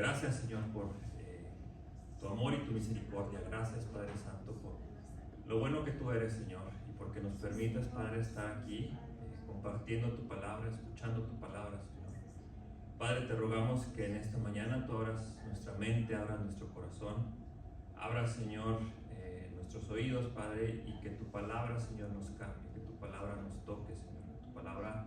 Gracias, Señor, por tu amor y tu misericordia. Gracias, Padre Santo, por lo bueno que tú eres, Señor, y porque nos permites, Padre, estar aquí compartiendo tu palabra, escuchando tu palabra, Señor. Padre, te rogamos que en esta mañana tú abras nuestra mente, abras nuestro corazón, abras, Señor, nuestros oídos, Padre, y que tu palabra, Señor, nos cambie, que tu palabra nos toque, Señor, que tu palabra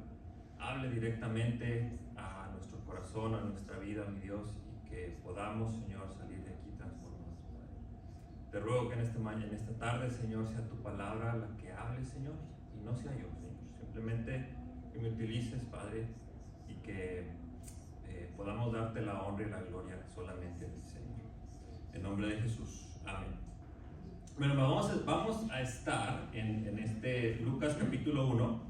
hable directamente a nuestro corazón, a nuestra vida, mi Dios, y que podamos, Señor, salir de aquí transformados, Padre. Te ruego que en esta tarde, Señor, sea tu palabra la que hable, Señor, y no sea yo, Señor. Simplemente que me utilices, Padre, y que podamos darte la honra y la gloria solamente a ti, Señor. En nombre de Jesús. Amén. Bueno, vamos a estar en este Lucas capítulo 1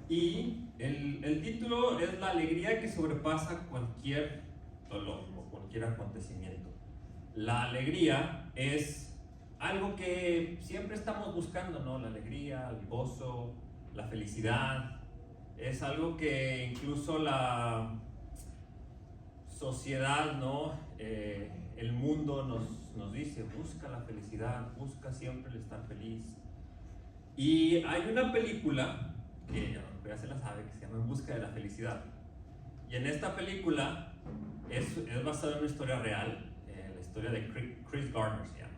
y el título es la alegría que sobrepasa cualquier dolor o cualquier acontecimiento. La alegría es algo que siempre estamos buscando, ¿no? La alegría, el gozo, la felicidad. Es algo que incluso la sociedad, ¿no? El mundo nos dice, busca la felicidad, busca siempre el estar feliz. Y hay una película que ya se la sabe, que se llama En busca de la felicidad. Y en esta película es basada en una historia real, la historia de Chris Gardner se llama.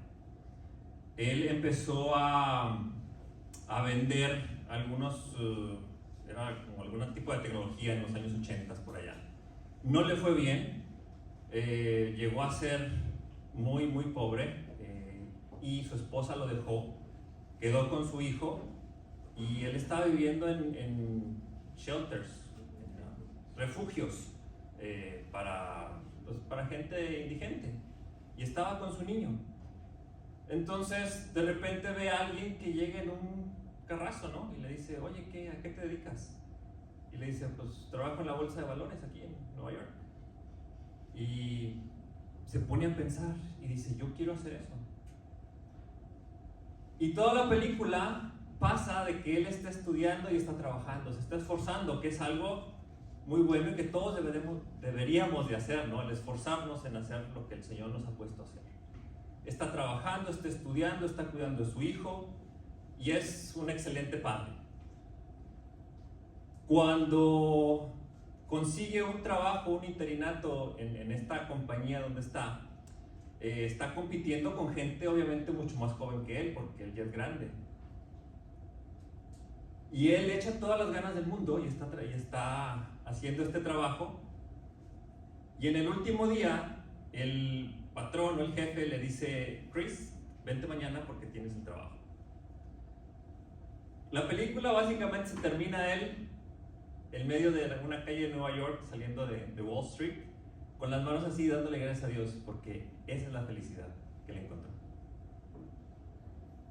Él empezó a vender era como algún tipo de tecnología en los años 80 por allá. No le fue bien, llegó a ser muy pobre, y su esposa lo dejó, quedó con su hijo y él estaba viviendo en shelters, en refugios para gente indigente, y estaba con su niño. Entonces de repente ve a alguien que llega en un carrazo, ¿no? Y le dice, oye, ¿a qué te dedicas? Y le dice, pues trabajo en la bolsa de valores aquí en Nueva York. Y se pone a pensar y dice, yo quiero hacer eso. Y toda la película pasa de que él está estudiando y está trabajando, se está esforzando, que es algo muy bueno y que todos deberíamos de hacer, ¿no? El esforzarnos en hacer lo que el Señor nos ha puesto a hacer. Está trabajando, está estudiando, está cuidando de su hijo y es un excelente padre. Cuando consigue un trabajo, un interinato en esta compañía donde está compitiendo con gente obviamente mucho más joven que él, porque él ya es grande. Y él echa todas las ganas del mundo y está haciendo este trabajo. Y en el último día, el patrón o el jefe le dice, Chris, vente mañana porque tienes el trabajo. La película básicamente se termina él en medio de una calle de Nueva York, saliendo de Wall Street, con las manos así, dándole gracias a Dios, porque esa es la felicidad que le encontró.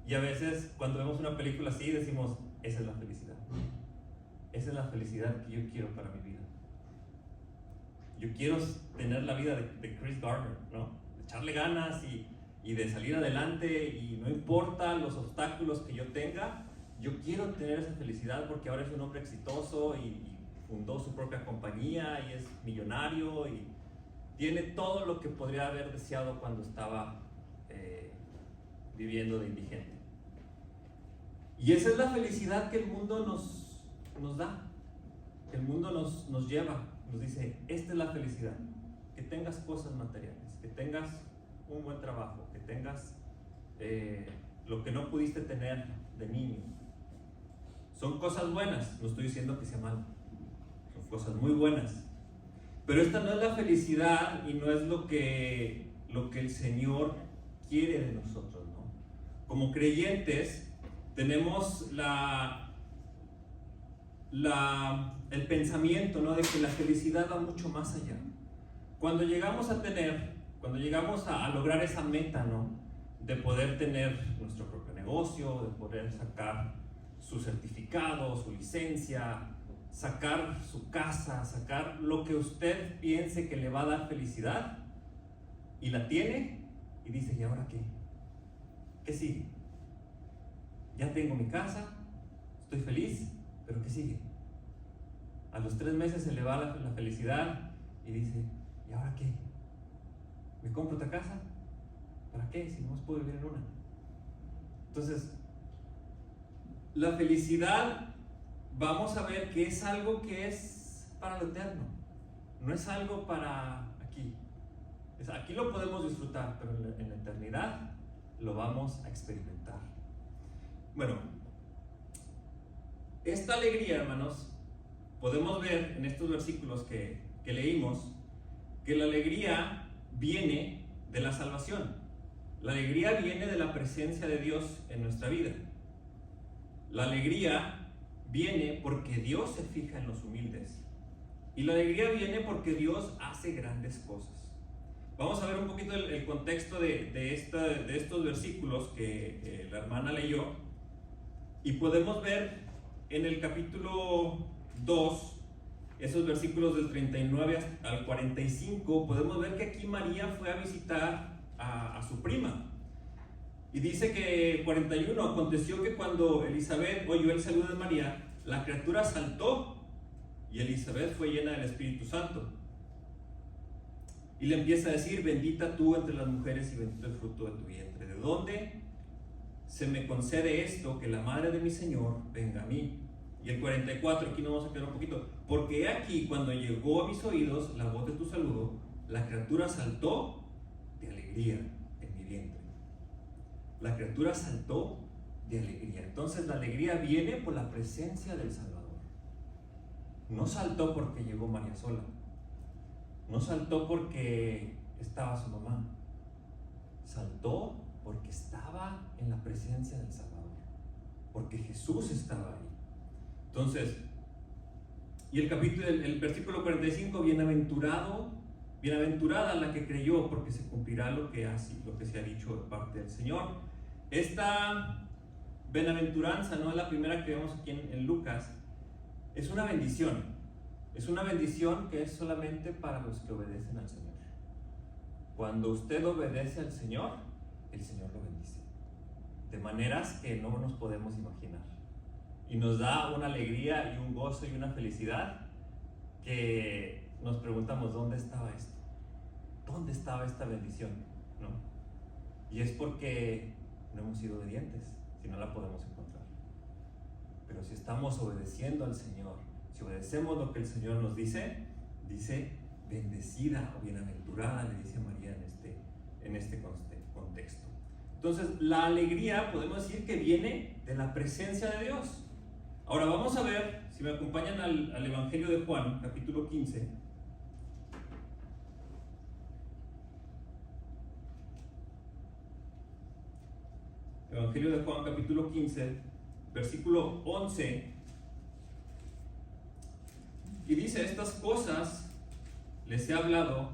Y a veces, cuando vemos una película así, decimos, esa es la felicidad. Esa es la felicidad que yo quiero para mi vida. Yo quiero tener la vida de Chris Gardner, ¿no? De echarle ganas y de salir adelante, y no importa los obstáculos que yo tenga, yo quiero tener esa felicidad porque ahora es un hombre exitoso y fundó su propia compañía y es millonario y tiene todo lo que podría haber deseado cuando estaba viviendo de indigente. Y esa es la felicidad que el mundo nos da, que el mundo nos lleva, nos dice, esta es la felicidad, que tengas cosas materiales, que tengas un buen trabajo, que tengas lo que no pudiste tener de niño. Son cosas buenas, no estoy diciendo que sea malo, son cosas muy buenas, pero esta no es la felicidad y no es lo que el Señor quiere de nosotros, ¿no? Como creyentes tenemos el pensamiento, ¿no? De que la felicidad va mucho más allá. Cuando llegamos a lograr esa meta, ¿no? De poder tener nuestro propio negocio, de poder sacar su certificado, su licencia, sacar su casa, sacar lo que usted piense que le va a dar felicidad, y la tiene y dice, ¿y ahora qué? ¿Qué sigue? Ya tengo mi casa, estoy feliz, pero ¿qué sigue? A los 3 meses se le va la felicidad y dice, ¿y ahora qué? ¿Me compro otra casa? ¿Para qué? Si no más puedo vivir en una. Entonces, la felicidad, vamos a ver que es algo que es para lo eterno. No es algo para aquí. Aquí lo podemos disfrutar, pero en la eternidad lo vamos a experimentar. Bueno, esta alegría, hermanos, podemos ver en estos versículos que leímos que la alegría viene de la salvación. La alegría viene de la presencia de Dios en nuestra vida. La alegría viene porque Dios se fija en los humildes. Y la alegría viene porque Dios hace grandes cosas. Vamos a ver un poquito el contexto de estos versículos que la hermana leyó. Y podemos ver en el capítulo 2, esos versículos del 39 al 45, podemos ver que aquí María fue a visitar a su prima. Y dice que 41, aconteció que cuando Elizabeth oyó el saludo de María, la criatura saltó y Elizabeth fue llena del Espíritu Santo. Y le empieza a decir: bendita tú entre las mujeres y bendito el fruto de tu vientre. ¿De dónde se me concede esto, que la madre de mi Señor venga a mí? Y el 44, aquí nos vamos a quedar un poquito. Porque he aquí, cuando llegó a mis oídos la voz de tu saludo, la criatura saltó de alegría en mi vientre. La criatura saltó de alegría. Entonces la alegría viene por la presencia del Salvador. No saltó porque llegó María sola. No saltó porque estaba su mamá. Saltó porque estaba en la presencia del Salvador. Porque Jesús estaba ahí. Entonces, y el versículo 45, bienaventurada la que creyó, porque se cumplirá lo que se ha dicho de parte del Señor. Esta bienaventuranza no es la primera que vemos aquí en Lucas. Es una bendición. Es una bendición que es solamente para los que obedecen al Señor. Cuando usted obedece al Señor, el Señor lo bendice. De maneras que no nos podemos imaginar. Y nos da una alegría y un gozo y una felicidad que nos preguntamos: ¿dónde estaba esto? ¿Dónde estaba esta bendición? ¿No? Y es porque no hemos sido obedientes, si no la podemos encontrar. Pero si estamos obedeciendo al Señor, si obedecemos lo que el Señor nos dice bendecida o bienaventurada, le dice María en este contexto. Entonces, la alegría podemos decir que viene de la presencia de Dios. Ahora vamos a ver, si me acompañan al Evangelio de Juan, capítulo 15. Evangelio de Juan, capítulo 15, versículo 11. Y dice: estas cosas les he hablado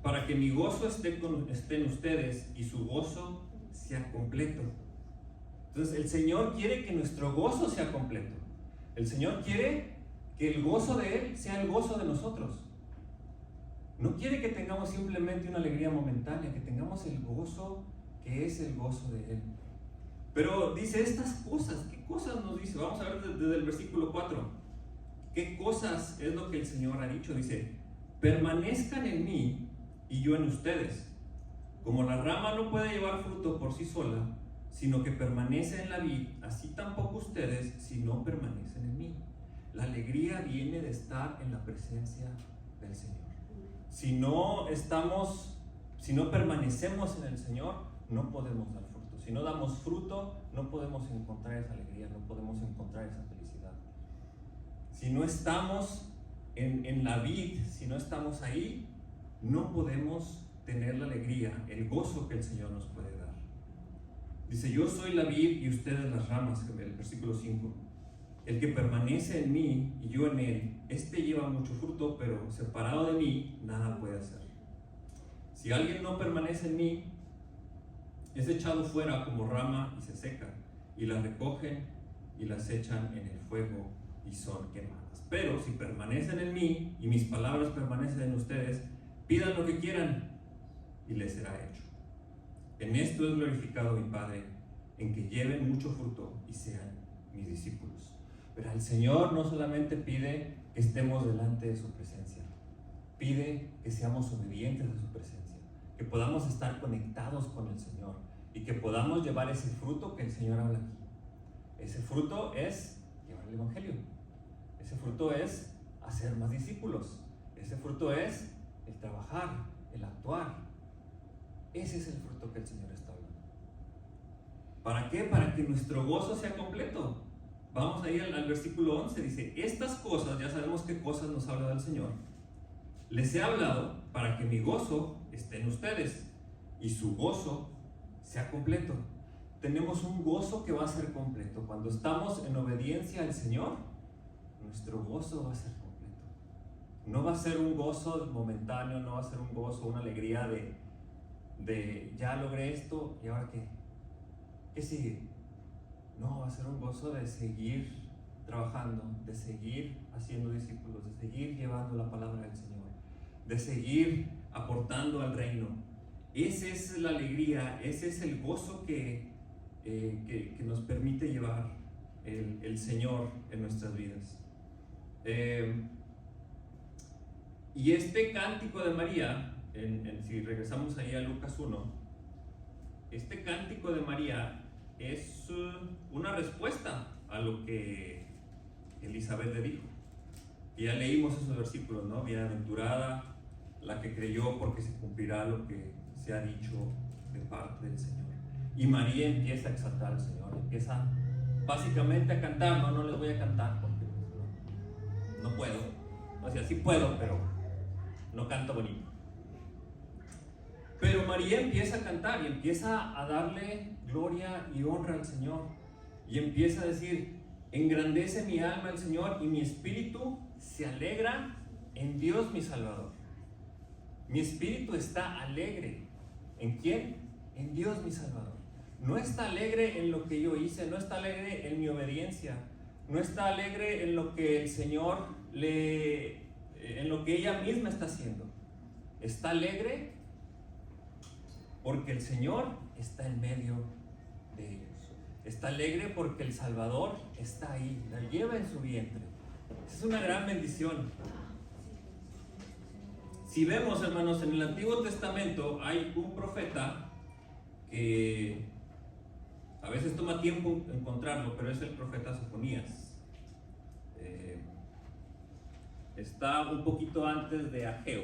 para que mi gozo esté en ustedes y su gozo sea completo. Entonces el Señor quiere que nuestro gozo sea completo. El Señor quiere que el gozo de Él sea el gozo de nosotros. No quiere que tengamos simplemente una alegría momentánea, que tengamos el gozo que es el gozo de Él. Pero dice estas cosas. ¿Qué cosas nos dice? Vamos a ver desde el versículo 4. ¿Qué cosas es lo que el Señor ha dicho? Dice: permanezcan en mí y yo en ustedes. Como la rama no puede llevar fruto por sí sola, sino que permanece en la vid, así tampoco ustedes si no permanecen en mí. La alegría viene de estar en la presencia del Señor. Si no permanecemos en el Señor, no podemos dar fruto. Si no damos fruto, no podemos encontrar esa alegría, no podemos encontrar esa felicidad. Si no estamos en la vid, si no estamos ahí, no podemos tener la alegría, el gozo que el Señor nos puede dar. Dice: yo soy la vid y ustedes las ramas, el versículo 5. El que permanece en mí y yo en él, este lleva mucho fruto, pero separado de mí, nada puede hacer. Si alguien no permanece en mí, es echado fuera como rama y se seca, y las recogen y las echan en el fuego y son quemadas. Pero si permanecen en mí y mis palabras permanecen en ustedes, pidan lo que quieran y les será hecho. En esto es glorificado mi Padre, en que lleven mucho fruto y sean mis discípulos. Pero el Señor no solamente pide que estemos delante de su presencia, pide que seamos obedientes a su presencia. que podamos estar conectados con el Señor y que podamos llevar ese fruto que el Señor habla aquí. Ese fruto es llevar el Evangelio. Ese fruto es hacer más discípulos. Ese fruto es el trabajar, el actuar. Ese es el fruto que el Señor está hablando. ¿Para qué? Para que nuestro gozo sea completo. Vamos ahí al versículo 11, dice: estas cosas, ya sabemos qué cosas nos habla del Señor, les he hablado para que mi gozo esté en ustedes y su gozo sea completo. Tenemos un gozo que va a ser completo. Cuando estamos en obediencia al Señor, nuestro gozo va a ser completo. No va a ser un gozo momentáneo, no va a ser un gozo, una alegría de ya logré esto y ahora qué. ¿Qué sigue? No, va a ser un gozo de seguir trabajando, de seguir haciendo discípulos, de seguir llevando la palabra del Señor, de seguir aportando al reino. Esa es la alegría, ese es el gozo que nos permite llevar el Señor en nuestras vidas. Y este cántico de María, si regresamos ahí a Lucas 1, este cántico de María es una respuesta a lo que Elizabeth le dijo. Y ya leímos esos versículos, ¿no? Bienaventurada la que creyó, porque se cumplirá lo que se ha dicho de parte del Señor. Y María empieza a exaltar al Señor, empieza básicamente a cantar. No les voy a cantar porque no puedo. O sea, sí puedo, pero no canto bonito. Pero María empieza a cantar y empieza a darle gloria y honra al Señor. Y empieza a decir: engrandece mi alma el Señor y mi espíritu se alegra en Dios mi Salvador. Mi espíritu está alegre. ¿En quién? En Dios mi Salvador. No está alegre en lo que yo hice, no está alegre en mi obediencia, no está alegre en lo que el Señor en lo que ella misma está haciendo. Está alegre porque el Señor está en medio de ellos. Está alegre porque el Salvador está ahí, la lleva en su vientre. Es una gran bendición. Si vemos, hermanos, en el Antiguo Testamento hay un profeta que a veces toma tiempo encontrarlo, pero es el profeta Sofonías. Está un poquito antes de Ageo,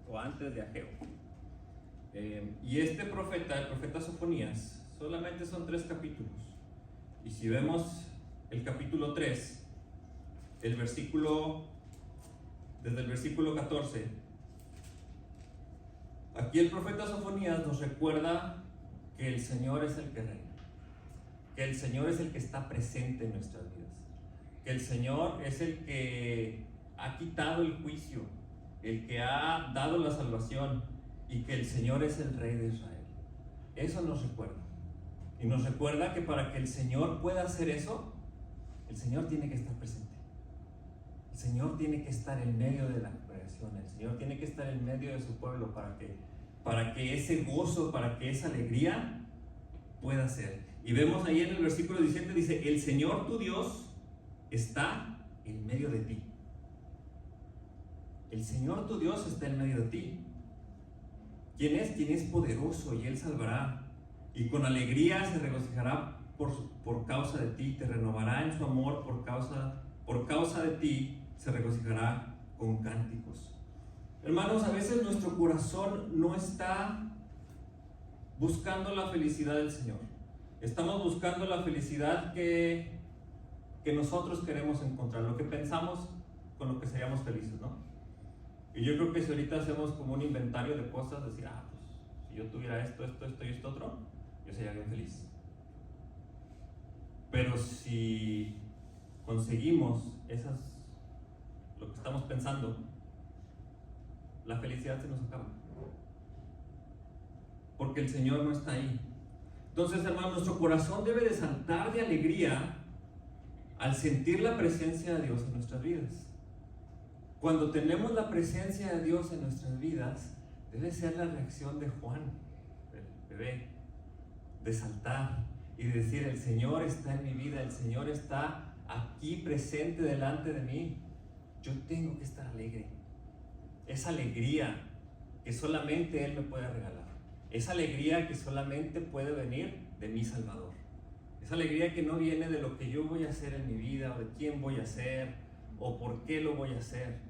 o antes de Ageo. Y este profeta, el profeta Sofonías, solamente son 3 capítulos. Y si vemos el capítulo 3, desde el versículo 14, aquí el profeta Sofonías nos recuerda que el Señor es el que reina, que el Señor es el que está presente en nuestras vidas, que el Señor es el que ha quitado el juicio, el que ha dado la salvación, y que el Señor es el Rey de Israel. Eso nos recuerda. Y nos recuerda que para que el Señor pueda hacer eso, el Señor tiene que estar presente. El Señor tiene que estar en medio de la creación. El Señor tiene que estar en medio de su pueblo para que ese gozo, para que esa alegría pueda ser. Y vemos ahí en el versículo 17, dice: el Señor tu Dios está en medio de ti. El Señor tu Dios está en medio de ti. ¿Quién es? Quien es poderoso y Él salvará. Y con alegría se regocijará por causa de ti. Te renovará en su amor por causa de ti. Se regocijará con cánticos. Hermanos, a veces nuestro corazón no está buscando la felicidad del Señor. Estamos buscando la felicidad que nosotros queremos encontrar, lo que pensamos con lo que seríamos felices, ¿no? Y yo creo que si ahorita hacemos como un inventario de cosas, decir: pues si yo tuviera esto y esto otro, yo sería bien feliz. Pero si conseguimos lo que estamos pensando, la felicidad se nos acaba. Porque el Señor no está ahí. Entonces, hermano, nuestro corazón debe de saltar de alegría al sentir la presencia de Dios en nuestras vidas. Cuando tenemos la presencia de Dios en nuestras vidas, debe ser la reacción de Juan, el bebé, de saltar y de decir: el Señor está en mi vida, el Señor está aquí presente delante de mí. Yo tengo que estar alegre. Esa alegría que solamente Él me puede regalar. esa alegría que solamente puede venir de mi Salvador. Esa alegría que no viene de lo que yo voy a hacer en mi vida, o de quién voy a ser, o por qué lo voy a hacer.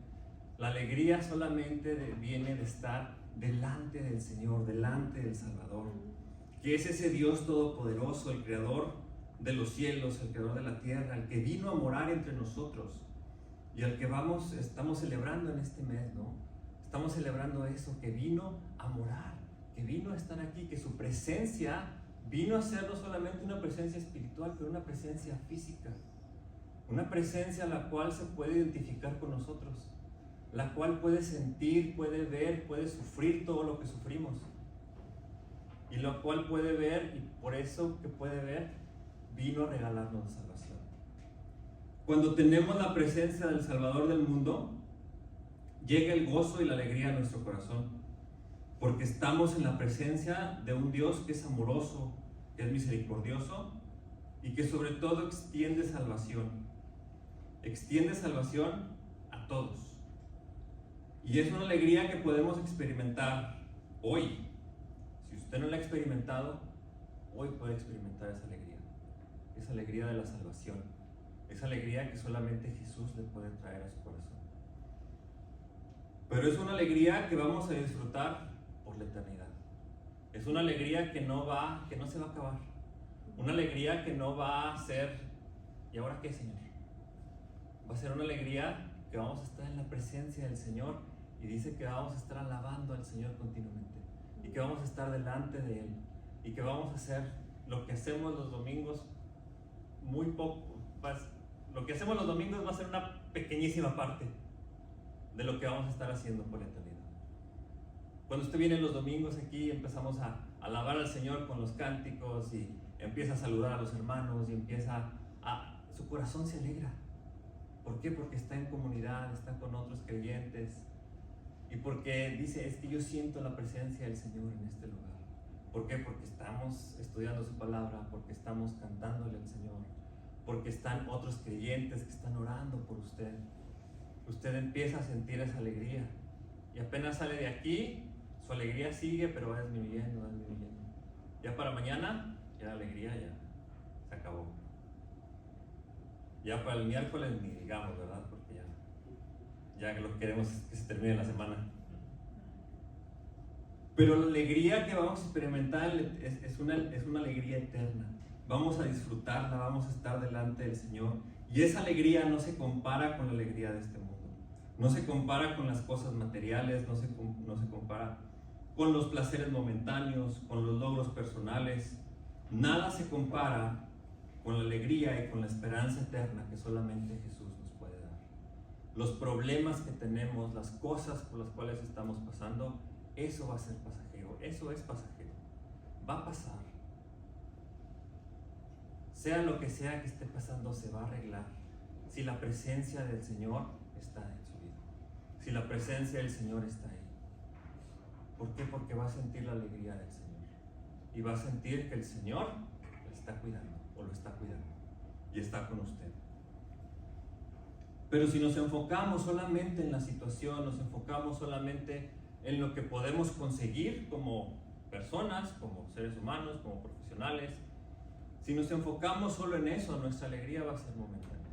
La alegría solamente viene de estar delante del Señor, delante del Salvador, que es ese Dios todopoderoso, el creador de los cielos, el creador de la tierra, el que vino a morar entre nosotros y al que estamos celebrando en este mes, ¿no? Estamos celebrando eso, que vino a morar, que vino a estar aquí, que su presencia vino a ser no solamente una presencia espiritual, pero una presencia física, una presencia a la cual se puede identificar con nosotros, la cual puede sentir, puede ver, puede sufrir todo lo que sufrimos, y la cual puede ver, y por eso que puede ver, vino a regalarnos la salvación. Cuando tenemos la presencia del Salvador del mundo, llega el gozo y la alegría a nuestro corazón, porque estamos en la presencia de un Dios que es amoroso, que es misericordioso y que sobre todo extiende salvación a todos. Y es una alegría que podemos experimentar hoy. Si usted no la ha experimentado, hoy puede experimentar esa alegría de la salvación, esa alegría que solamente Jesús le puede traer a su corazón. Pero es una alegría que vamos a disfrutar por la eternidad. Es una alegría que no se va a acabar. Una alegría que no va a ser, ¿y ahora qué, Señor? Va a ser una alegría que vamos a estar en la presencia del Señor, y dice que vamos a estar alabando al Señor continuamente, y que vamos a estar delante de Él, y que vamos a hacer lo que hacemos los domingos muy poco. Lo que hacemos los domingos va a ser una pequeñísima parte de lo que vamos a estar haciendo por la eternidad. Cuando usted viene los domingos aquí, empezamos a alabar al Señor con los cánticos, y empieza a saludar a los hermanos, y su corazón se alegra. ¿Por qué? Porque está en comunidad, está con otros creyentes, y porque dice, es que yo siento la presencia del Señor en este lugar. ¿Por qué? Porque estamos estudiando su palabra, porque estamos cantándole al Señor, porque están otros creyentes que están orando por usted. Usted empieza a sentir esa alegría, y apenas sale de aquí, su alegría sigue, pero va disminuyendo. Ya para mañana, ya la alegría ya se acabó. Ya para el miércoles ni digamos, ¿verdad? Porque ya lo que queremos es que se termine la semana. Pero la alegría que vamos a experimentar es una alegría eterna. Vamos a disfrutarla, vamos a estar delante del Señor, y esa alegría no se compara con la alegría de este mundo. No se compara con las cosas materiales, no se compara con los placeres momentáneos, con los logros personales. Nada se compara con la alegría y con la esperanza eterna que solamente Jesús nos puede dar. Los problemas que tenemos, las cosas por las cuales estamos pasando, eso va a ser pasajero, eso es pasajero, va a pasar. Sea lo que sea que esté pasando, se va a arreglar si la presencia del Señor está en su vida, si la presencia del Señor está ahí. ¿Por qué? Porque va a sentir la alegría del Señor, y va a sentir que el Señor le está cuidando, o lo está cuidando, y está con usted. Pero si nos enfocamos solamente en la situación, nos enfocamos solamente en lo que podemos conseguir como personas, como seres humanos, como profesionales, si nos enfocamos solo en eso, nuestra alegría va a ser momentánea.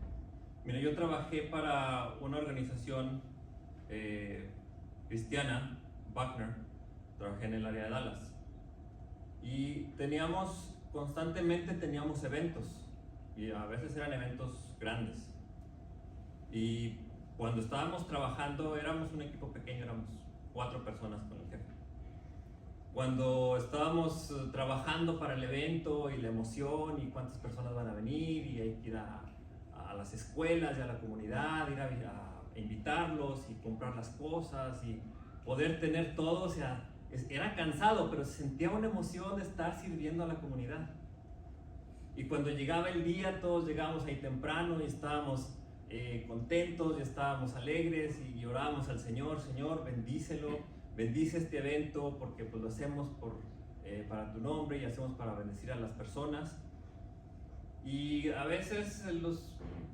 Mira, yo trabajé para una organización cristiana, Buckner, trabajé en el área de Dallas, y constantemente teníamos eventos, y a veces eran eventos grandes. Y cuando estábamos trabajando, éramos un equipo pequeño, éramos 4 personas con el jefe. Cuando estábamos trabajando para el evento, y la emoción, y cuántas personas van a venir, y hay que ir a las escuelas y a la comunidad, ir a invitarlos y comprar las cosas y poder tener todo, o sea, era cansado, pero se sentía una emoción de estar sirviendo a la comunidad. Y cuando llegaba el día, todos llegábamos ahí temprano y estábamos contentos, y estábamos alegres, y orábamos al Señor: Señor, bendícelo, bendice este evento, porque pues lo hacemos para tu nombre, y hacemos para bendecir a las personas. Y a veces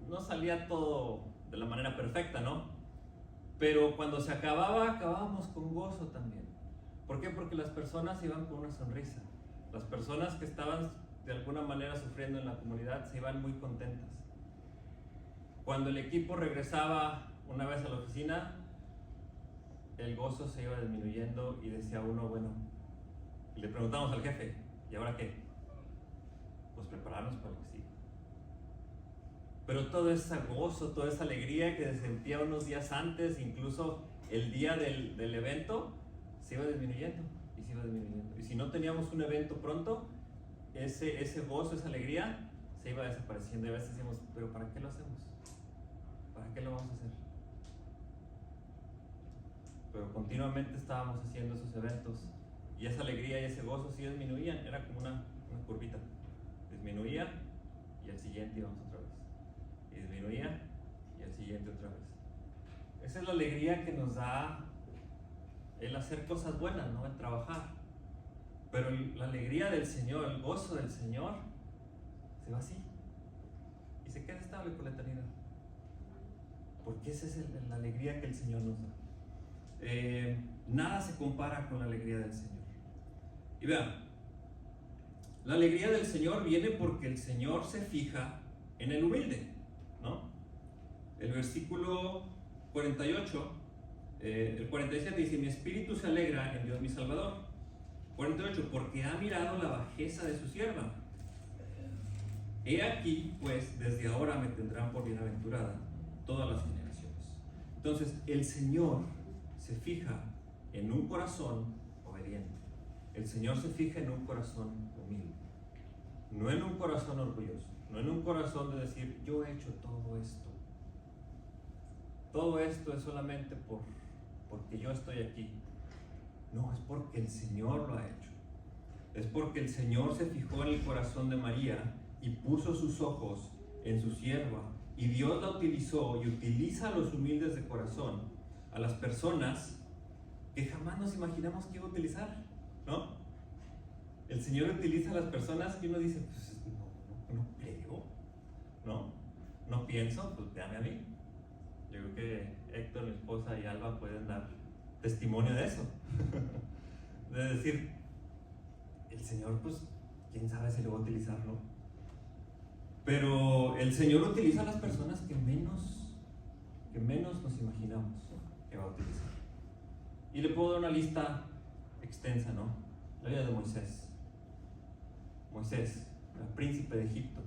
no salía todo de la manera perfecta, ¿no? Pero cuando se acabábamos con gozo también, ¿Por qué? Porque las personas iban con una sonrisa. Las personas que estaban de alguna manera sufriendo en la comunidad se iban muy contentas. Cuando el equipo regresaba una vez a la oficina, el gozo se iba disminuyendo y decía uno, bueno, y le preguntamos al jefe, ¿y ahora qué? Pues prepararnos para lo que sigue. Pero todo ese gozo, toda esa alegría que se sentía unos días antes, incluso el día del evento, se iba disminuyendo y se iba disminuyendo. Y si no teníamos un evento pronto, ese gozo, esa alegría, se iba desapareciendo. Y a veces decimos, ¿pero para qué lo hacemos? ¿Para qué lo vamos a hacer? Pero continuamente estábamos haciendo esos eventos y esa alegría y ese gozo sí disminuían. Era como una curvita. Disminuía y al siguiente íbamos otra vez. Y disminuía y al siguiente otra vez. Esa es la alegría que nos da el hacer cosas buenas, ¿no? El trabajar. Pero la alegría del Señor, el gozo del Señor, se va así y se queda estable por la eternidad. Porque esa es la alegría que el Señor nos da. Nada se compara con la alegría del Señor. Y vean, la alegría del Señor viene porque el Señor se fija en el humilde, ¿no? El versículo 48, el 47 dice, mi espíritu se alegra en Dios mi Salvador. 48, porque ha mirado la bajeza de su sierva. He aquí, pues, desde ahora me tendrán por bienaventurada todas las generaciones. Entonces, el Señor se fija en un corazón obediente. El Señor se fija en un corazón humilde. No en un corazón orgulloso. No en un corazón de decir, yo he hecho todo esto. Todo esto es solamente porque yo estoy aquí. No, es porque el Señor lo ha hecho. Es porque el Señor se fijó en el corazón de María y puso sus ojos en su sierva. Y Dios la utilizó y utiliza a los humildes de corazón, a las personas que jamás nos imaginamos que iba a utilizar, ¿no? El Señor utiliza a las personas que uno dice, pues no creo, no pienso, pues véame a mí. Yo creo que Héctor, mi esposa y Alba pueden dar testimonio de eso. De decir, el Señor, pues, quién sabe si lo va a utilizar, ¿no? Pero el Señor utiliza a las personas que menos nos imaginamos que va a utilizar. Y le puedo dar una lista extensa, ¿no? La vida de Moisés. Moisés, el príncipe de Egipto.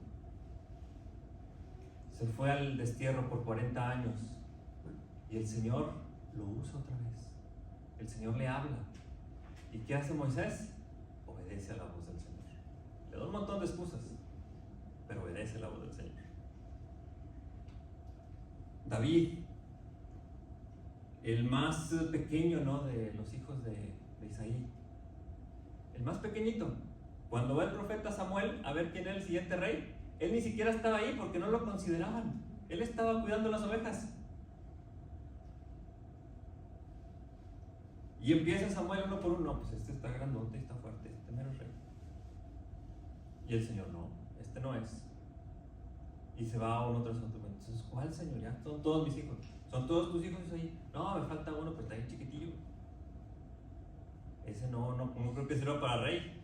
Se fue al destierro por 40 años y el Señor lo usa otra vez. El Señor le habla. ¿Y qué hace Moisés? Obedece a la voz del Señor. Le da un montón de excusas, pero obedece a la voz del Señor. David, el más pequeño, ¿no?, de los hijos de Isaí, el más pequeñito. Cuando va el profeta Samuel a ver quién era el siguiente rey, él ni siquiera estaba ahí porque no lo consideraban. Él estaba cuidando las ovejas. Y empieza Samuel uno por uno, pues este está grandote, está fuerte, este mero rey. Y el Señor, no, este no es. Y se va a uno tras otro. Entonces, ¿cuál, Señor? Ya son todos mis hijos. ¿Son todos tus hijos ahí? No, me falta uno, pero está ahí chiquitillo. Ese no creo que sirva para rey.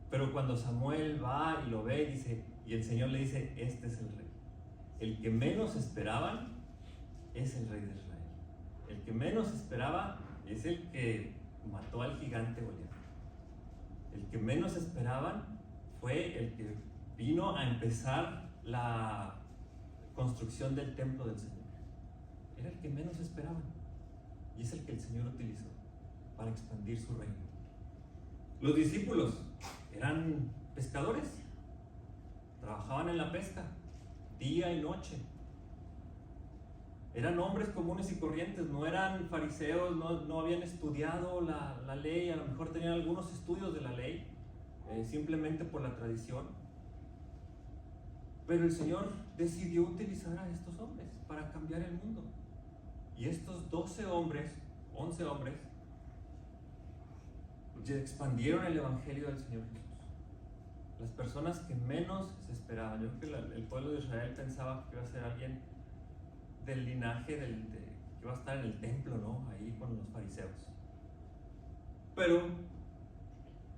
Pero cuando Samuel va y lo ve y dice, y el Señor le dice, este es el rey. El que menos esperaban es el rey de Israel. El que menos esperaba es el que mató al gigante Goliat. El que menos esperaban fue el que vino a empezar la construcción del templo del Señor. Era el que menos esperaban. Y es el que el Señor utilizó para expandir su reino. Los discípulos eran pescadores. Trabajaban en la pesca, día y noche. Eran hombres comunes y corrientes, no eran fariseos, no habían estudiado la ley, a lo mejor tenían algunos estudios de la ley, simplemente por la tradición. Pero el Señor decidió utilizar a estos hombres para cambiar el mundo. Y estos 11 hombres, expandieron el Evangelio del Señor Jesús. Las personas que menos se esperaban. Yo creo que el pueblo de Israel pensaba que iba a ser alguien del linaje que iba a estar en el templo, ¿no? Ahí con los fariseos. Pero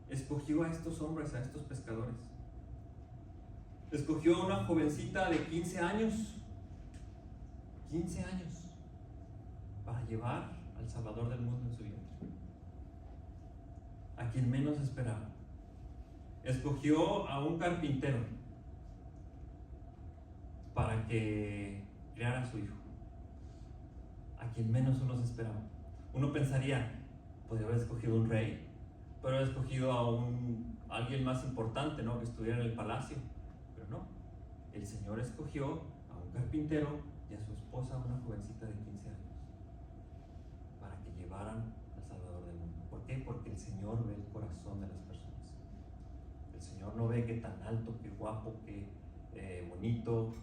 escogió a estos hombres, a estos pescadores. Escogió a una jovencita de 15 años, 15 años, para llevar al Salvador del mundo en su vientre, a quien menos esperaba. Escogió a un carpintero para que criara a su hijo, a quien menos uno se esperaba. Uno pensaría, podría haber escogido un rey, pero haber escogido a alguien más importante, ¿no?, que estuviera en el palacio. Pero no, el Señor escogió a un carpintero y a su esposa, una jovencita de 15 años, para que llevaran al Salvador del mundo. ¿Por qué? Porque el Señor ve el corazón de las personas. El Señor no ve qué tan alto, qué guapo, qué bonito,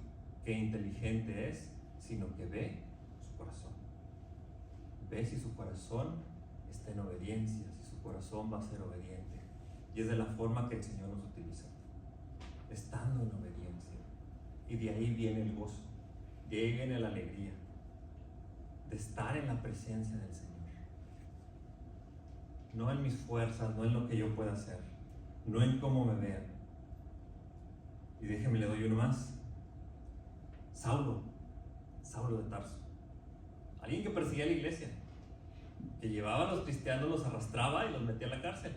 qué inteligente es, sino que ve su corazón. Ve si su corazón está en obediencia, si su corazón va a ser obediente. Y es de la forma que el Señor nos utiliza, estando en obediencia. Y de ahí viene el gozo, de ahí viene la alegría, de estar en la presencia del Señor. No en mis fuerzas, no en lo que yo pueda hacer, no en cómo me vean. Y déjeme, le doy uno más. Saulo de Tarso, alguien que perseguía a la iglesia, que llevaba a los cristianos, los arrastraba y los metía a la cárcel.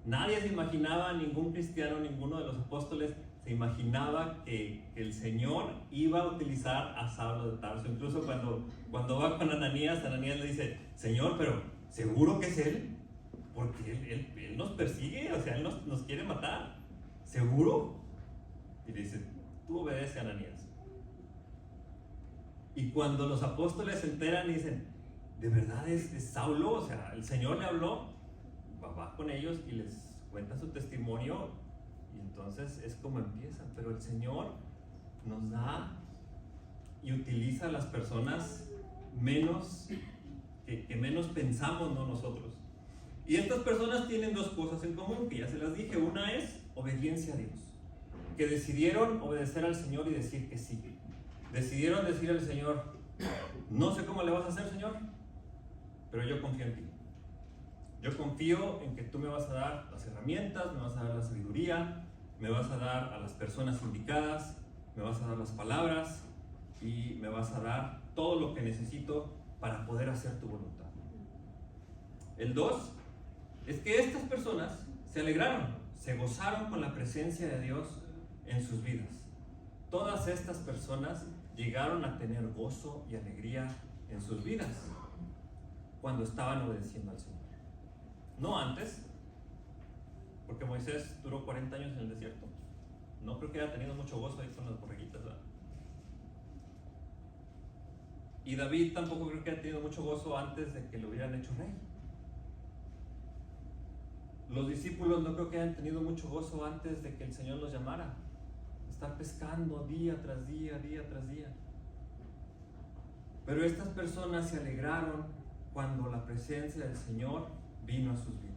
Nadie se imaginaba, ningún cristiano, ninguno de los apóstoles se imaginaba que el Señor iba a utilizar a Saulo de Tarso. Incluso cuando va con Ananías le dice: Señor, pero ¿seguro que es él? Porque él nos persigue, o sea, él nos quiere matar. ¿Seguro? Y le dice: tú obedece a Ananías. Y cuando los apóstoles se enteran y dicen: ¿de verdad es Saulo? O sea, el Señor le habló, va con ellos y les cuenta su testimonio, y entonces es como empieza. Pero el Señor nos da y utiliza a las personas que menos pensamos, ¿no?, nosotros. Y estas personas tienen dos cosas en común, que ya se las dije. Una es obediencia a Dios, que decidieron obedecer al Señor y decir que sí. Decidieron decir al Señor: no sé cómo le vas a hacer, Señor, pero yo confío en ti. Yo confío en que tú me vas a dar las herramientas, me vas a dar la sabiduría, me vas a dar a las personas indicadas, me vas a dar las palabras y me vas a dar todo lo que necesito para poder hacer tu voluntad. El 2 es que estas personas se alegraron, se gozaron con la presencia de Dios en sus vidas. Todas estas personas llegaron a tener gozo y alegría en sus vidas cuando estaban obedeciendo al Señor. No antes, porque Moisés duró 40 años en el desierto. No creo que haya tenido mucho gozo ahí con las borreguitas, ¿verdad? Y David tampoco creo que haya tenido mucho gozo antes de que lo hubieran hecho rey. Los discípulos no creo que hayan tenido mucho gozo antes de que el Señor los llamara. Estar pescando día tras día, día tras día. Pero estas personas se alegraron cuando la presencia del Señor vino a sus vidas.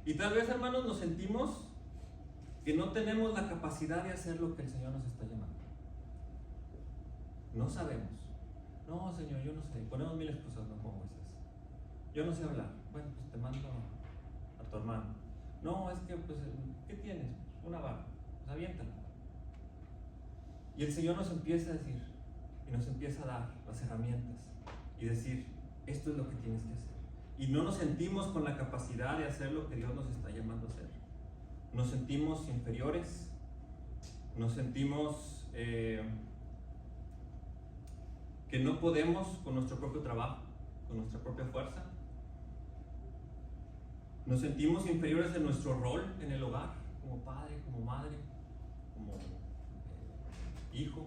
Y tal vez, hermanos, nos sentimos que no tenemos la capacidad de hacer lo que el Señor nos está llamando. No sabemos. No, Señor, yo no sé. Ponemos mil excusas, no como Moisés. Yo no sé hablar. Bueno, pues te mando a tu hermano. No, es que, pues, ¿qué tienes? Una vara. Pues aviéntala. Y el Señor nos empieza a decir, y nos empieza a dar las herramientas y decir: esto es lo que tienes que hacer. Y no nos sentimos con la capacidad de hacer lo que Dios nos está llamando a hacer. Nos sentimos inferiores, nos sentimos que no podemos con nuestro propio trabajo, con nuestra propia fuerza. Nos sentimos inferiores en nuestro rol en el hogar, como padre, como madre, como hijo.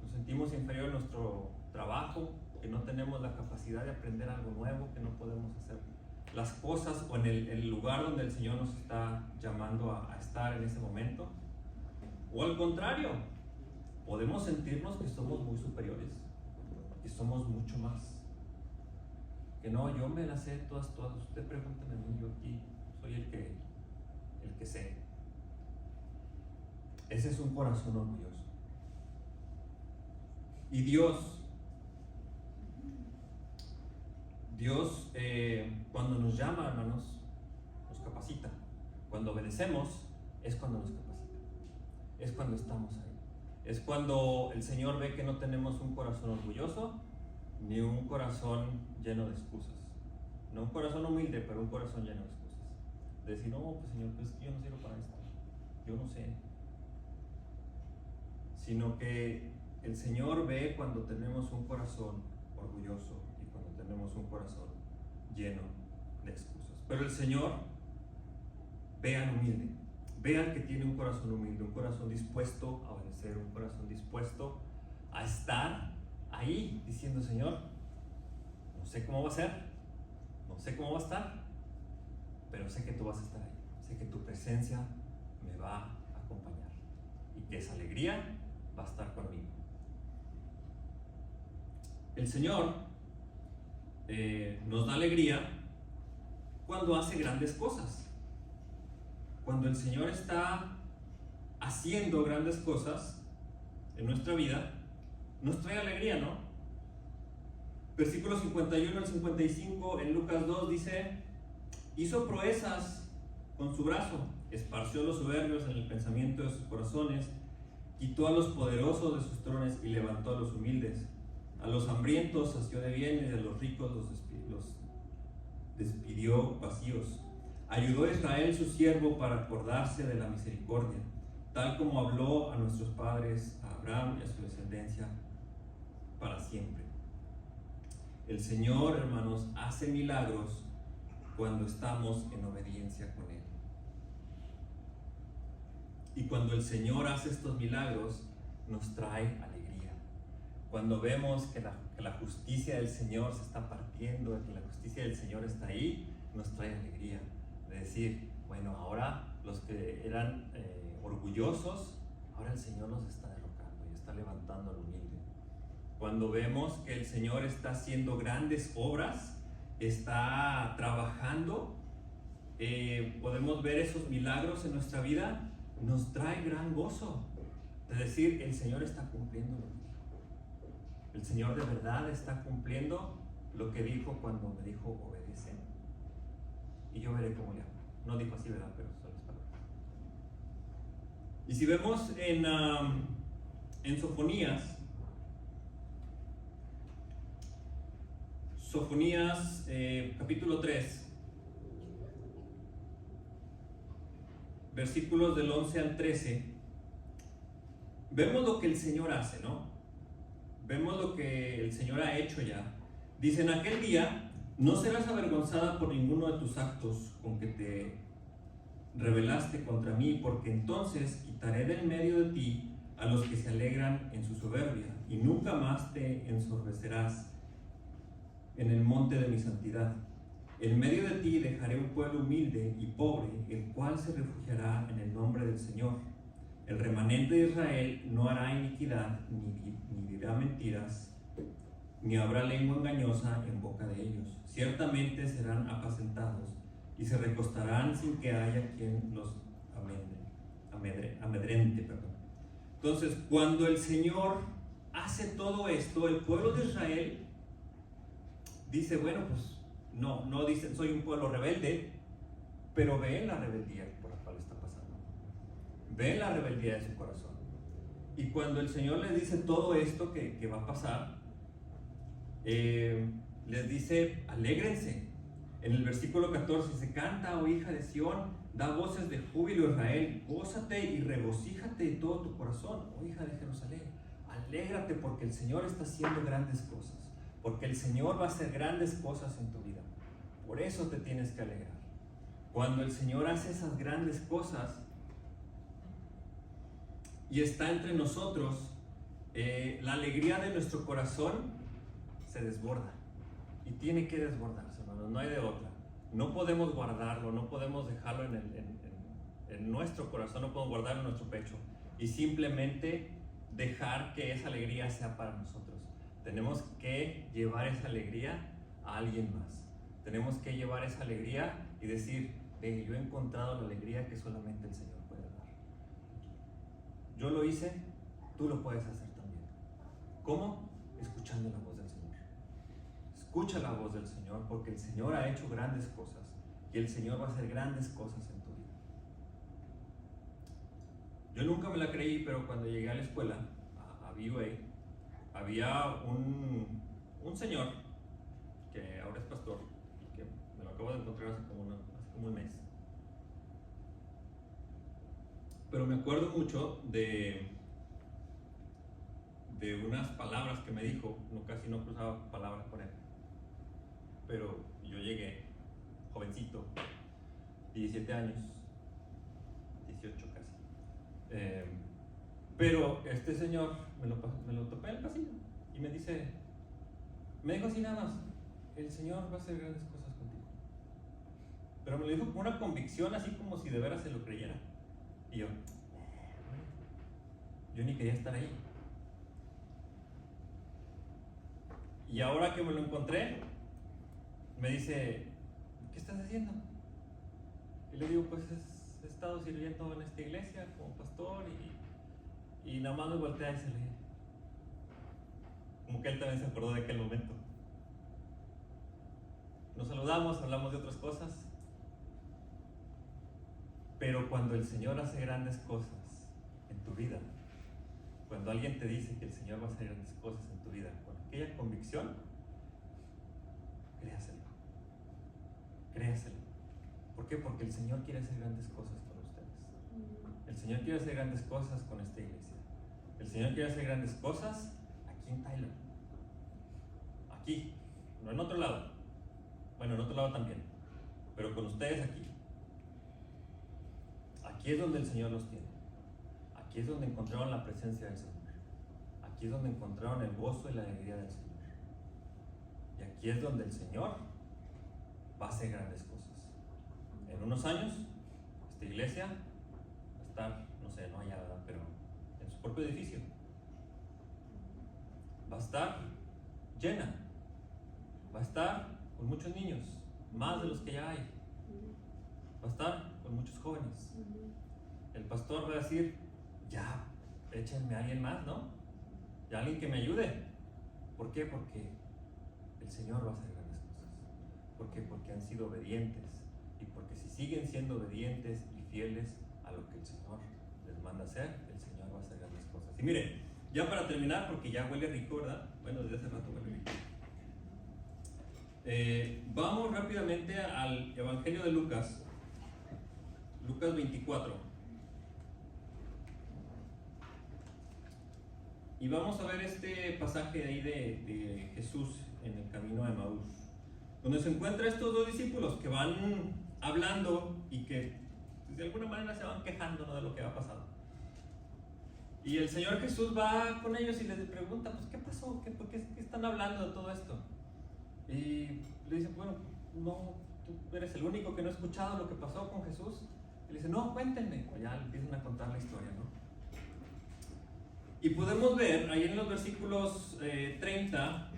Nos sentimos inferiores en nuestro trabajo, que no tenemos la capacidad de aprender algo nuevo, que no podemos hacer las cosas o en el lugar donde el Señor nos está llamando a estar en ese momento. O al contrario, podemos sentirnos que somos muy superiores, que somos mucho más. Que no, yo me las sé todas, usted pregúnteme a mí, yo aquí soy el que sé. Ese es un corazón orgulloso. Y Dios Dios, cuando nos llama, hermanos, nos capacita. Cuando obedecemos, es cuando nos capacita. Es cuando estamos ahí. Es cuando el Señor ve que no tenemos un corazón orgulloso, ni un corazón lleno de excusas. No un corazón humilde, pero un corazón lleno de excusas. De decir, no, pues Señor, pues yo no sirvo para esto. Yo no sé. Sino que el Señor ve cuando tenemos un corazón orgulloso y cuando tenemos un corazón lleno de excusas. Pero el Señor ve al humilde, ve al que tiene un corazón humilde, un corazón dispuesto a obedecer, un corazón dispuesto a estar ahí diciendo, Señor, no sé cómo va a ser, no sé cómo va a estar, pero sé que tú vas a estar ahí, sé que tu presencia me va a acompañar y que esa alegría va a estar conmigo. El Señor nos da alegría cuando hace grandes cosas. Cuando el Señor está haciendo grandes cosas en nuestra vida, nos trae alegría, ¿no? Versículos 51 al 55 en Lucas 2 dice: hizo proezas con su brazo, esparció los soberbios en el pensamiento de sus corazones, quitó a los poderosos de sus trones y levantó a los humildes. A los hambrientos sació de bienes, y a los ricos los despidió vacíos. Ayudó a Israel su siervo para acordarse de la misericordia, tal como habló a nuestros padres, a Abraham y a su descendencia para siempre. El Señor, hermanos, hace milagros cuando estamos en obediencia con Él. Y cuando el Señor hace estos milagros, nos trae alegría. Cuando vemos que la justicia del Señor se está partiendo, que la justicia del Señor está ahí, nos trae alegría. De decir, bueno, ahora los que eran orgullosos, ahora el Señor los está derrocando y está levantando al humilde. Cuando vemos que el Señor está haciendo grandes obras, está trabajando, podemos ver esos milagros en nuestra vida, nos trae gran gozo. Es decir, el Señor está cumpliendo lo que dijo. El Señor de verdad está cumpliendo lo que dijo cuando me dijo obedece y yo veré cómo le hago. No dijo así, ¿verdad? Pero son las palabras. Y si vemos en Sofonías capítulo 3, versículos del 11 al 13, vemos lo que el Señor hace, ¿no? Vemos lo que el Señor ha hecho ya. Dice: en aquel día no serás avergonzada por ninguno de tus actos con que te rebelaste contra mí, porque entonces quitaré del medio de ti a los que se alegran en su soberbia, y nunca más te ensordecerás en el monte de mi santidad. En medio de ti dejaré un pueblo humilde y pobre, el cual se refugiará en el nombre del Señor. El remanente de Israel no hará iniquidad, ni dirá mentiras, ni habrá lengua engañosa en boca de ellos. Ciertamente serán apacentados y se recostarán sin que haya quien los amedrente. Entonces, cuando el Señor hace todo esto, el pueblo de Israel dice, bueno, pues no dicen soy un pueblo rebelde, pero ven la rebeldía por la cual está pasando. Ven la rebeldía de su corazón. Y cuando el Señor les dice todo esto que va a pasar, les dice, alégrense. En el versículo 14 dice: canta, oh hija de Sión, da voces de júbilo, Israel, gózate y regocíjate de todo tu corazón, oh hija de Jerusalén. Alégrate porque el Señor está haciendo grandes cosas, porque el Señor va a hacer grandes cosas en tu vida. Por eso te tienes que alegrar. Cuando el Señor hace esas grandes cosas y está entre nosotros, la alegría de nuestro corazón se desborda. Y tiene que desbordarse, hermanos, no hay de otra. No podemos guardarlo, no podemos dejarlo en nuestro corazón, no podemos guardarlo en nuestro pecho y simplemente dejar que esa alegría sea para nosotros. Tenemos que llevar esa alegría a alguien más. Tenemos que llevar esa alegría y decir, yo he encontrado la alegría que solamente el Señor puede dar. Yo lo hice, tú lo puedes hacer también. ¿Cómo? Escuchando la voz del Señor. Escucha la voz del Señor, porque el Señor ha hecho grandes cosas y el Señor va a hacer grandes cosas en tu vida. Yo nunca me la creí, pero cuando llegué a la escuela, a BUA, había un señor que ahora es pastor, que me lo acabo de encontrar hace como un mes. Pero me acuerdo mucho de unas palabras que me dijo. Casi no cruzaba palabras con él, pero yo llegué jovencito, 17 años, 18 casi, pero este señor me lo topé en el pasillo y me dijo así nada más: el Señor va a hacer grandes cosas contigo. Pero me lo dijo con una convicción, así como si de veras se lo creyera. Y yo ni quería estar ahí. Y ahora que me lo encontré, me dice: ¿qué estás haciendo? Y le digo: pues he estado sirviendo en esta iglesia como pastor, y nada más me voltea y se ríe. Como que él también se acordó de aquel momento. Nos saludamos, hablamos de otras cosas. Pero cuando el Señor hace grandes cosas en tu vida, cuando alguien te dice que el Señor va a hacer grandes cosas en tu vida, con aquella convicción, créaselo. Créaselo. ¿Por qué? Porque el Señor quiere hacer grandes cosas con ustedes. El Señor quiere hacer grandes cosas con esta iglesia. El Señor quiere hacer grandes cosas aquí en Tyler. Aquí, no en otro lado. Bueno, en otro lado también, pero con ustedes aquí. Aquí es donde el Señor los tiene. Aquí es donde encontraron la presencia del Señor. Aquí es donde encontraron el gozo y la alegría del Señor. Y aquí es donde el Señor va a hacer grandes cosas. En unos años, esta iglesia va a estar, no sé, no allá, pero en su propio edificio. Va a estar llena. Va a estar con muchos niños, más de los que ya hay. Va a estar con muchos jóvenes. El pastor va a decir: ya, échenme a alguien más, ¿no? Ya alguien que me ayude. ¿Por qué? Porque el Señor va a hacer grandes cosas. ¿Por qué? Porque han sido obedientes. Y porque si siguen siendo obedientes y fieles a lo que el Señor les manda hacer, el Señor va a hacer grandes cosas. Y miren, ya para terminar, porque ya huele rico, ¿verdad? Bueno, desde hace rato huele rico. Vamos rápidamente al Evangelio de Lucas. Lucas 24. Y vamos a ver este pasaje de ahí de Jesús en el camino a Emaús, donde se encuentra estos dos discípulos que van hablando y que de alguna manera se van quejando, ¿no?, de lo que ha pasado. Y el Señor Jesús va con ellos y les pregunta: pues, ¿qué pasó? ¿Por qué están hablando de todo esto? Y le dice: bueno, no, tú eres el único que no ha escuchado lo que pasó con Jesús. Y le dice: no, cuéntenme. Pues ya le empiezan a contar la historia, ¿no? Y podemos ver ahí en los versículos 30,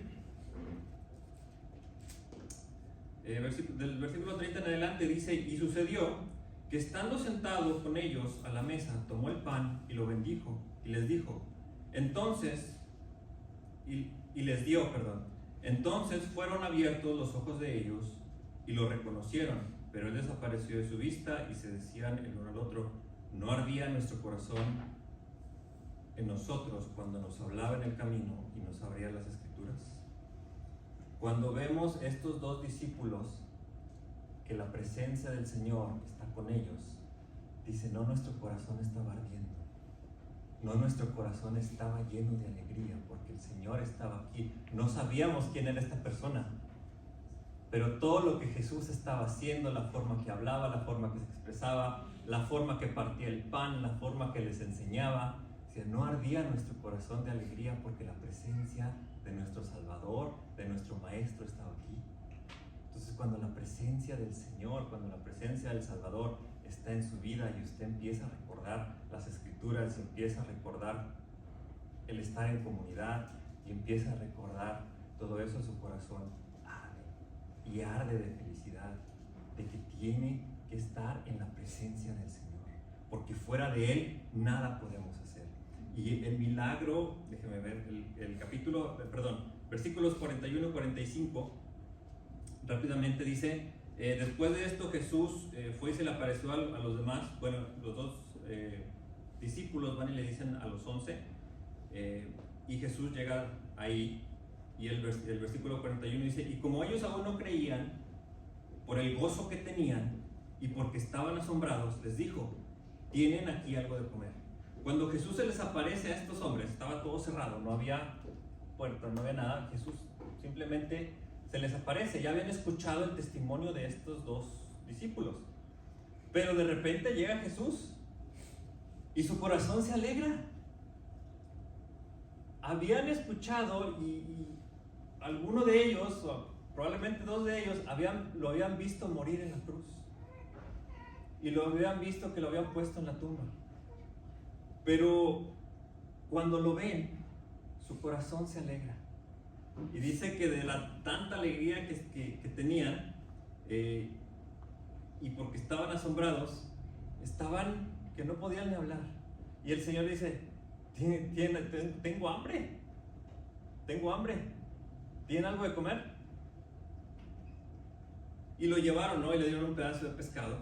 del versículo 30 en adelante, dice: y sucedió que estando sentado con ellos a la mesa, tomó el pan y lo bendijo y les dijo, entonces fueron abiertos los ojos de ellos y lo reconocieron, pero él desapareció de su vista y se decían el uno al otro: ¿no ardía nuestro corazón en nosotros cuando nos hablaba en el camino y nos abría las Escrituras? Cuando vemos estos dos discípulos que la presencia del Señor está con ellos, dice: no, nuestro corazón estaba ardiendo, no, nuestro corazón estaba lleno de alegría porque el Señor estaba aquí. No sabíamos quién era esta persona, pero todo lo que Jesús estaba haciendo, la forma que hablaba, la forma que se expresaba, la forma que partía el pan, la forma que les enseñaba, no ardía nuestro corazón de alegría porque la presencia de nuestro Salvador, de nuestro Maestro, estaba aquí. Entonces, cuando la presencia del Señor, cuando la presencia del Salvador está en su vida y usted empieza a recordar las Escrituras y empieza a recordar el estar en comunidad y empieza a recordar todo eso, su corazón arde y arde de felicidad de que tiene que estar en la presencia del Señor, porque fuera de Él nada podemos hacer. Y el milagro, déjeme ver, versículos 41 y 45, Rápidamente dice, después de esto Jesús fue y se le apareció a los demás, bueno, los dos discípulos van y le dicen a los 11, y Jesús llega ahí, y el versículo 41 dice, y como ellos aún no creían, por el gozo que tenían y porque estaban asombrados, les dijo, tienen aquí algo de comer. Cuando Jesús se les aparece a estos hombres, estaba todo cerrado, no había puerta, no había nada. Jesús simplemente se les aparece. Ya habían escuchado el testimonio de estos dos discípulos, pero de repente llega Jesús y su corazón se alegra. Habían escuchado y alguno de ellos, o probablemente dos de ellos, lo habían visto morir en la cruz, y lo habían visto que lo habían puesto en la tumba. Pero cuando lo ven, su corazón se alegra. Y dice que de la tanta alegría que tenían, y porque estaban asombrados, estaban que no podían ni hablar. Y el Señor dice, tengo hambre. ¿Tienen algo de comer? Y lo llevaron, ¿no? Y le dieron un pedazo de pescado.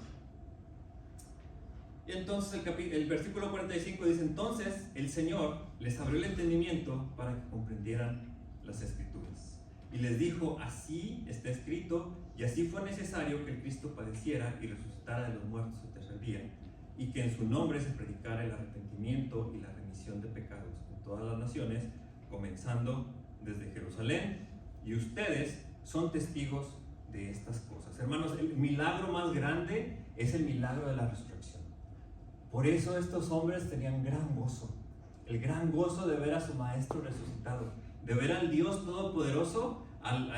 Y entonces el versículo 45 dice, entonces el Señor les abrió el entendimiento para que comprendieran las Escrituras. Y les dijo, así está escrito, y así fue necesario que el Cristo padeciera y resucitara de los muertos el tercer día, y que en su nombre se predicara el arrepentimiento y la remisión de pecados en todas las naciones, comenzando desde Jerusalén. Y ustedes son testigos de estas cosas. Hermanos, el milagro más grande es el milagro de la resurrección. Por eso estos hombres tenían gran gozo, el gran gozo de ver a su maestro resucitado, de ver al Dios Todopoderoso, al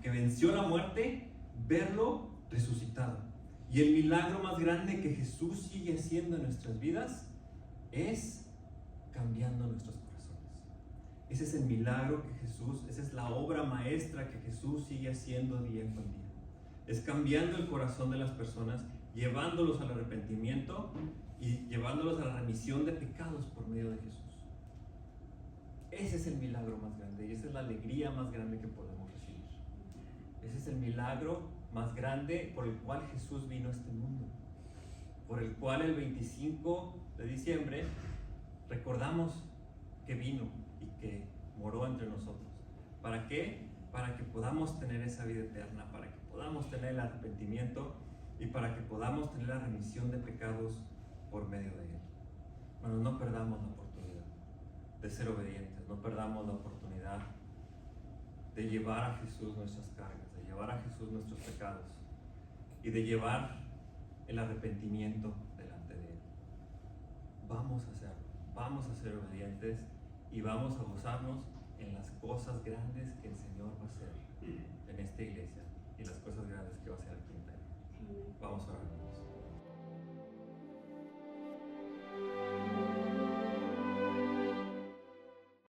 que venció la muerte, verlo resucitado. Y el milagro más grande que Jesús sigue haciendo en nuestras vidas es cambiando nuestros corazones. Ese es el milagro que Jesús, esa es la obra maestra que Jesús sigue haciendo día con día. Es cambiando el corazón de las personas, llevándolos al arrepentimiento y llevándolos a la remisión de pecados por medio de Jesús. Ese es el milagro más grande y esa es la alegría más grande que podemos recibir. Ese es el milagro más grande por el cual Jesús vino a este mundo, por el cual el 25 de diciembre recordamos que vino y que moró entre nosotros. ¿Para qué? Para que podamos tener esa vida eterna, para que podamos tener el arrepentimiento y para que podamos tener la remisión de pecados por medio de Él. Bueno, no perdamos la oportunidad de ser obedientes, no perdamos la oportunidad de llevar a Jesús nuestras cargas, de llevar a Jesús nuestros pecados y de llevar el arrepentimiento delante de Él. Vamos a hacerlo, vamos a ser obedientes y vamos a gozarnos en las cosas grandes que el Señor va a hacer en esta iglesia y las cosas grandes que va a hacer aquí en Perú. Vamos a orar.